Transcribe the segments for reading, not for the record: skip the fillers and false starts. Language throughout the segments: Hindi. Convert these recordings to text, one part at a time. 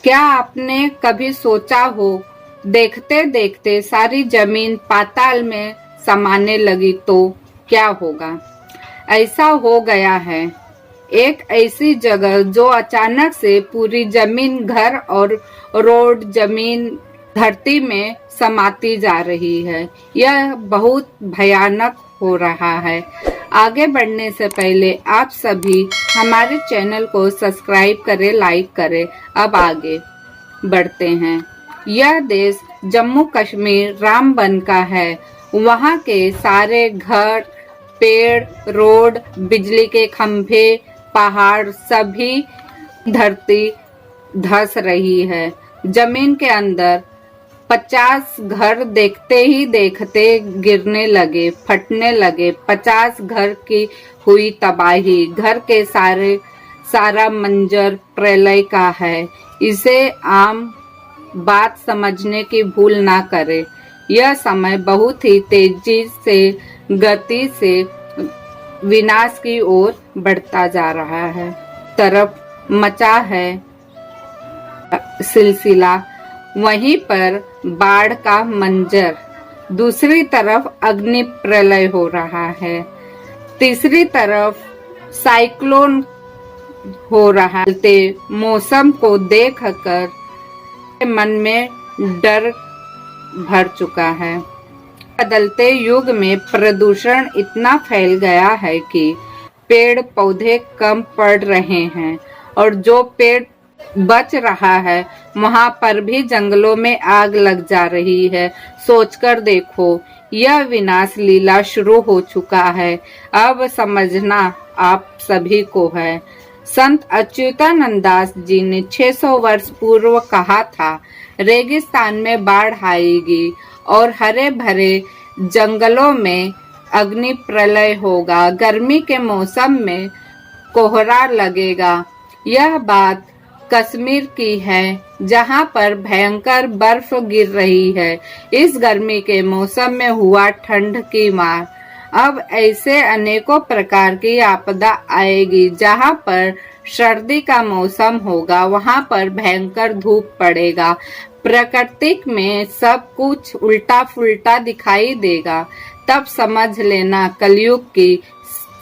क्या आपने कभी सोचा हो, देखते देखते सारी जमीन पाताल में समाने लगी तो क्या होगा? ऐसा हो गया है। एक ऐसी जगह जो अचानक से पूरी जमीन, घर और रोड, जमीन धरती में समाती जा रही है। यह बहुत भयानक हो रहा है। आगे बढ़ने से पहले आप सभी हमारे चैनल को सब्सक्राइब करें, लाइक करें। अब आगे बढ़ते हैं। यह देश जम्मू कश्मीर रामबन का है। वहाँ के सारे घर, पेड़, रोड, बिजली के खंभे, पहाड़, सभी धरती धंस रही है। जमीन के अंदर 50 घर देखते ही देखते गिरने लगे, फटने लगे। 50 घर की हुई तबाही। घर के सारा मंजर प्रलय का है। इसे आम बात समझने की भूल ना करें। यह समय बहुत ही तेजी से, गति से विनाश की ओर बढ़ता जा रहा है। तरफ मचा है सिलसिला, वहीं पर बाढ़ का मंजर, दूसरी तरफ अग्नि प्रलय हो रहा है, तीसरी तरफ साइक्लोन हो रहा है। मौसम को देखकर मन में डर भर चुका है। बदलते युग में प्रदूषण इतना फैल गया है कि पेड़ पौधे कम पड़ रहे हैं और जो पेड़ बच रहा है वहां पर भी जंगलों में आग लग जा रही है। सोचकर देखो, यह विनाश लीला शुरू हो चुका है। अब समझना आप सभी को है। संत अच्युतानंद दास जी ने 600 वर्ष पूर्व कहा था, रेगिस्तान में बाढ़ आएगी और हरे भरे जंगलों में अग्नि प्रलय होगा। गर्मी के मौसम में कोहरा लगेगा। यह बात कश्मीर की है, जहां पर भयंकर बर्फ गिर रही है। इस गर्मी के मौसम में हुआ ठंड की मार। अब ऐसे अनेकों प्रकार की आपदा आएगी। जहां पर सर्दी का मौसम होगा वहां पर भयंकर धूप पड़ेगा। प्रकृति में सब कुछ उल्टा फुल्टा दिखाई देगा। तब समझ लेना कलयुग की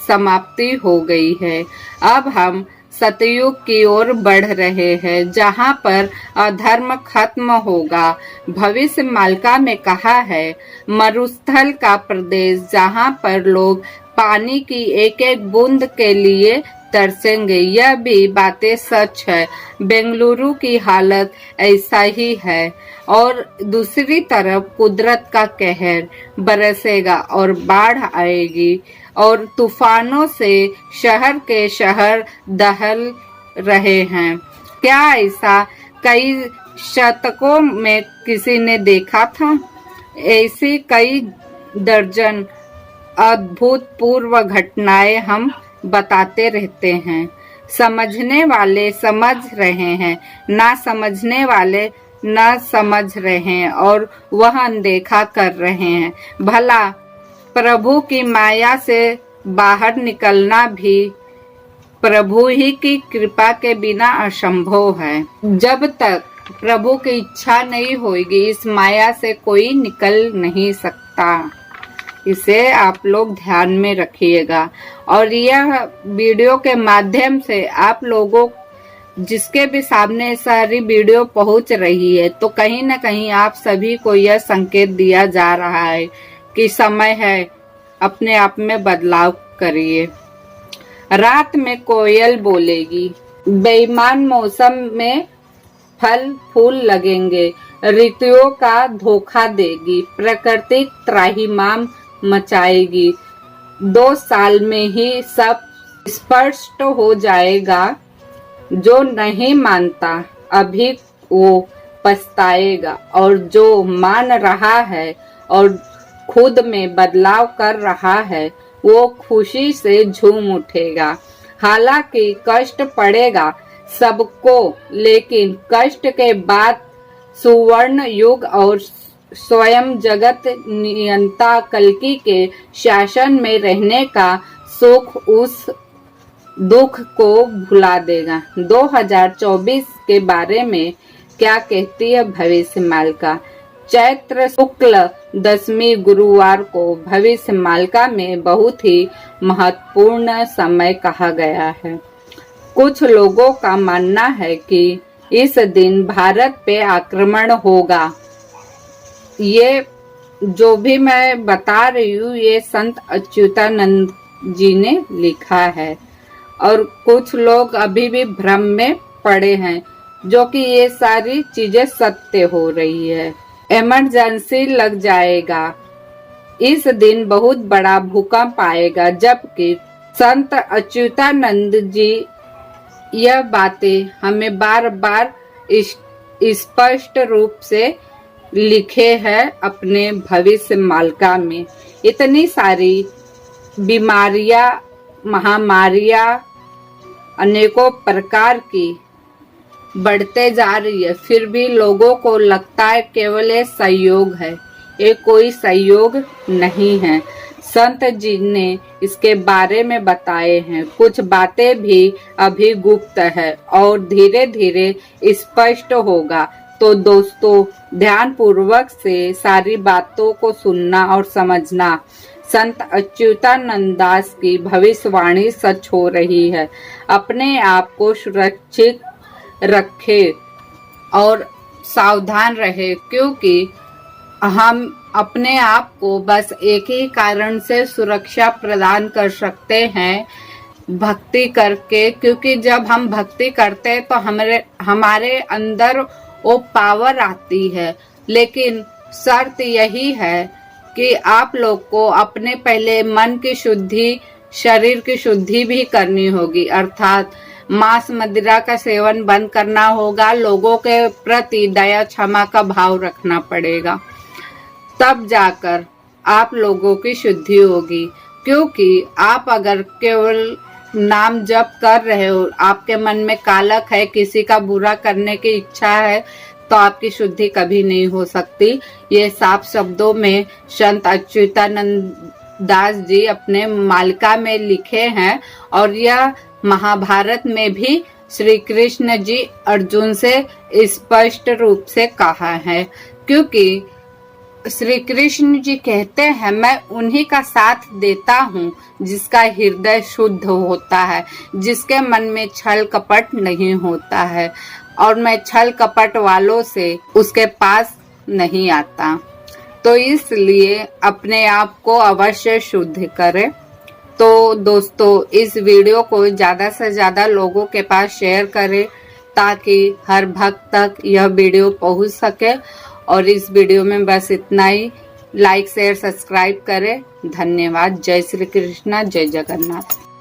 समाप्ति हो गई है। अब हम सतयुग की ओर बढ़ रहे हैं, जहां पर अधर्म खत्म होगा। भविष्य मालिका में कहा है, मरुस्थल का प्रदेश जहां पर लोग पानी की एक एक बूंद के लिए तरसेंगे। यह भी बातें सच है। बेंगलुरु की हालत ऐसा ही है और दूसरी तरफ कुदरत का कहर बरसेगा और बाढ़ आएगी और तूफानों से शहर के शहर दहल रहे हैं। क्या ऐसा कई शतकों में किसी ने देखा था? ऐसी कई दर्जन अभूतपूर्व घटनाएं हम बताते रहते हैं। समझने वाले समझ रहे हैं, ना समझने वाले न समझ रहे हैं और वह अनदेखा कर रहे हैं। भला प्रभु की माया से बाहर निकलना भी प्रभु ही की कृपा के बिना असंभव है। जब तक प्रभु की इच्छा नहीं होगी, इस माया से कोई निकल नहीं सकता। इसे आप लोग ध्यान में रखिएगा। और यह वीडियो के माध्यम से आप लोगों जिसके भी सामने सारी वीडियो पहुंच रही है, तो कहीं न कहीं आप सभी को यह संकेत दिया जा रहा है कि समय है, अपने आप में बदलाव करिए। रात में कोयल बोलेगी, बेईमान मौसम में फल फूल लगेंगे, ऋतुओं का धोखा देगी, प्रकृति त्राहिमाम मचाएगी। 2 साल में ही सब स्पष्ट हो जाएगा। जो नहीं मानता अभी वो पछताएगा और जो मान रहा है और खुद में बदलाव कर रहा है वो खुशी से झूम उठेगा। हालांकि कष्ट पड़ेगा सबको, लेकिन कष्ट के बाद सुवर्ण युग और स्वयं जगत नियंता कल्कि के शासन में रहने का सुख उस दुख को भुला देगा। 2024 के बारे में क्या कहती है भविष्य मालिका। चैत्र शुक्ल दशमी गुरुवार को भविष्य मालिका में बहुत ही महत्वपूर्ण समय कहा गया है। कुछ लोगों का मानना है कि इस दिन भारत पे आक्रमण होगा। ये जो भी मैं बता रही हूँ ये संत अच्युतानंद जी ने लिखा है और कुछ लोग अभी भी भ्रम में पड़े हैं जो कि ये सारी चीजें सत्य हो रही है। इमरजेंसी लग जाएगा, इस दिन बहुत बड़ा भूकंप आएगा, जबकि संत अच्युतानंद जी यह बातें हमें बार बार स्पष्ट रूप से लिखे हैं अपने भविष्य मालिका में। इतनी सारी बीमारियां, महामारियां अनेकों प्रकार की बढ़ते जा रही है, फिर भी लोगों को लगता है केवल ये संयोग है। ये कोई संयोग नहीं है। संत जी ने इसके बारे में बताए हैं। कुछ बातें भी अभी गुप्त है और धीरे धीरे स्पष्ट होगा। तो दोस्तों, ध्यान पूर्वक से सारी बातों को सुनना और समझना। संत अच्युतानंद दास की भविष्यवाणी सच हो रही है। अपने आप को सुरक्षित रखे और सावधान रहे, क्योंकि हम अपने आप को बस एक ही कारण से सुरक्षा प्रदान कर सकते हैं, भक्ति करके। क्योंकि जब हम भक्ति करते हैं तो हमारे अंदर वो पावर आती है। लेकिन शर्त यही है कि आप लोग को अपने पहले मन की शुद्धि, शरीर की शुद्धि भी करनी होगी, अर्थात मांस मदिरा का सेवन बंद करना होगा। लोगों के प्रति दया क्षमा का भाव रखना पड़ेगा, तब जाकर आप लोगों की शुद्धि होगी। क्योंकि आप अगर केवल नाम जप कर रहे हो, आपके मन में कालक है, किसी का बुरा करने की इच्छा है, तो आपकी शुद्धि कभी नहीं हो सकती। ये साफ शब्दों में संत अच्युतानंद दास जी अपने मालिका में लिखे हैं और यह महाभारत में भी श्री कृष्ण जी अर्जुन से स्पष्ट रूप से कहा है। क्योंकि श्री कृष्ण जी कहते हैं, मैं उन्हीं का साथ देता हूँ जिसका हृदय शुद्ध होता है, जिसके मन में छल कपट नहीं होता है, और मैं छल कपट वालों से उसके पास नहीं आता। तो इसलिए अपने आप को अवश्य शुद्ध करें। तो दोस्तों, इस वीडियो को ज्यादा से ज्यादा लोगों के पास शेयर करें ताकि हर भक्त तक यह वीडियो पहुंच सके। और इस वीडियो में बस इतना ही। लाइक शेयर सब्सक्राइब करें। धन्यवाद। जय श्री कृष्णा, जय जगन्नाथ।